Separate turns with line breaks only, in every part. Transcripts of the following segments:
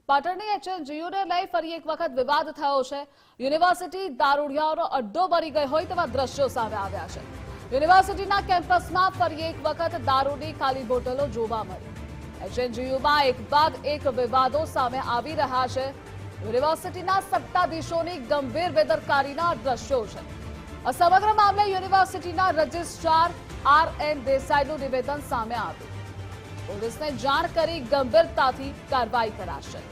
પાટણની એચએનજીયુને લઈ ફરી એક વખત વિવાદ થયો છે। યુનિવર્સિટી દારૂડિયાઓનો અડ્ડો બની ગઈ હોય તેવા દ્રશ્યો સામે આવ્યા છે। યુનિવર્સિટીના કેમ્પસમાં ફરી એક વખત દારૂની ખાલી બોટલો જોવા મળી। એચએનજીયુમાં એક બાદ એક વિવાદો સામે આવી રહ્યા છે। યુનિવર્સિટીના સત્તાધીશોની ગંભીર બેદરકારીના દ્રશ્યો છે। આ સમગ્ર મામલે યુનિવર્સિટીના રજિસ્ટ્રાર આર.એન. દેસાઈનું નિવેદન સામે આવ્યું। પોલીસને જાણ કરી ગંભીરતાથી કાર્યવાહી કરાશે।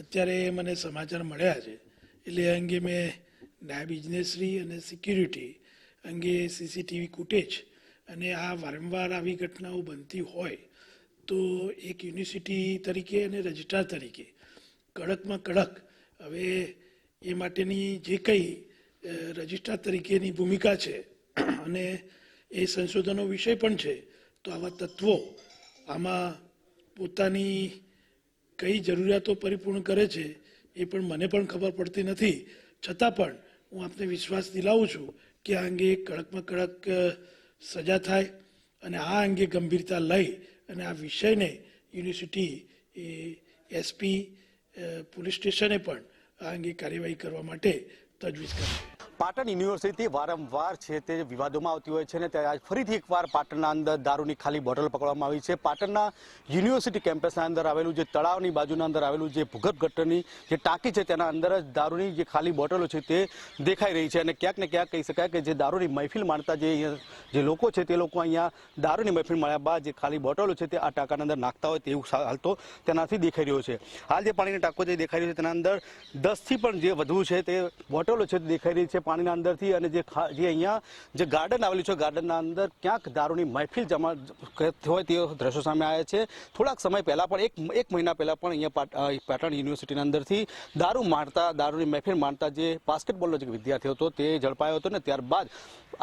અત્યારે મને સમાચાર મળ્યા છે એટલે એ અંગે મેં નાયબ ઇજનેરશ્રી અને સિક્યુરિટી અંગે સીસીટીવી ફૂટેજ અને આ વારંવાર આવી ઘટનાઓ બનતી હોય તો એક યુનિવર્સિટી તરીકે અને રજિસ્ટ્રાર તરીકે કડકમાં કડક હવે એ માટેની જે કંઈ રજિસ્ટ્રાર તરીકેની ભૂમિકા છે અને એ સંશોધનનો વિષય પણ છે તો આવા તત્વો આમાં પોતાની કઈ જરૂરિયાતો પરિપૂર્ણ કરે છે એ પણ મને પણ ખબર પડતી નથી। છતાં પણ હું આપને વિશ્વાસ દિલાવું છું કે આ અંગે કડકમાં કડક સજા થાય અને આ અંગે ગંભીરતા લઈ અને આ વિષયને યુનિવર્સિટી એસપી પોલીસ સ્ટેશને પણ આ અંગે કાર્યવાહી કરવા માટે તજવીજ કરશે।
પાટણ યુનિવર્સિટી વારંવાર છે તે વિવાદોમાં આવતી હોય છે ને ત્યારે ફરીથી એકવાર પાટણના અંદર દારૂની ખાલી બોટલ પકડવામાં આવી છે। પાટણના યુનિવર્સિટી કેમ્પસના અંદર આવેલું જે તળાવની બાજુના અંદર આવેલું જે ભૂગર્ભ ગટરની જે ટાંકી છે તેના અંદર જ દારૂની જે ખાલી બોટલો છે તે દેખાઈ રહી છે અને ક્યાંક ને ક્યાંક કહી શકાય કે જે દારૂની મહેફિલ માણતા જે લોકો છે તે લોકો અહીંયા દારૂની મહેફિલ માણ્યા બાદ જે ખાલી બોટલો છે તે આ ટાંકાના અંદર નાખતા હોય તેવું હાલ તો તેનાથી દેખાઈ રહ્યો છે। હાલ જે પાણીનો ટાંકો જે દેખાઈ રહ્યો છે તેના અંદર 10થી પણ જે વધુ છે તે બોટલો છે તે દેખાઈ રહી છે પાણીના અંદરથી અને જે અહીંયા જે ગાર્ડન આવેલું છે ગાર્ડનના અંદર ક્યાંક દારૂની મહેફિલ જમા હોય તે દ્રશ્યો સામે આવ્યા છે। થોડાક સમય પહેલા પણ એક મહિના પહેલા પણ અહીંયા પાટણ યુનિવર્સિટીના અંદરથી દારૂની મહેફિલ માણતા જે બાસ્કેટબોલનો જે વિદ્યાર્થી હતો તે ઝડપાયો હતો ને ત્યારબાદ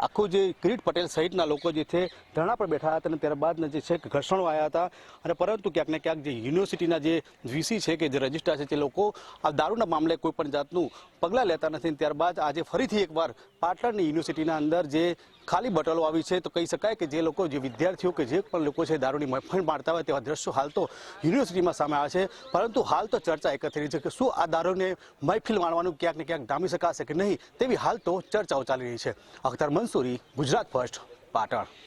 આખું જે કિરીટ પટેલ સહિતના લોકો જે છે ધરણા પર બેઠા હતા અને ત્યારબાદ જે છે ઘર્ષણો આવ્યા હતા અને પરંતુ ક્યાંક ને ક્યાંક જે યુનિવર્સિટીના જે વીસી છે કે જે રજિસ્ટ્રાર છે તે લોકો આ દારૂના મામલે કોઈ પણ જાતનું પગલાં લેતા નથી। ત્યારબાદ આજે ફરીથી એકવાર પાટણની યુનિવર્સિટીના અંદર જે ખાલી બોટલો આવી છે તો કહી શકાય કે જે લોકો જે વિદ્યાર્થીઓ કે જે પણ લોકો છે દારૂની મહેફિલ માણતા હોય તેવા દ્રશ્યો હાલ તો યુનિવર્સિટીમાં સામે આવે છે। પરંતુ હાલ તો ચર્ચા એક થઈ રહી છે કે શું આ દારૂને મહેફિલ માણવાનું ક્યાંક ને ક્યાંક ડામી શકાશે કે નહીં તેવી હાલ તો ચર્ચાઓ ચાલી રહી છે। અખ્તર મંસૂરી, ગુજરાત ફર્સ્ટ, પાટણ।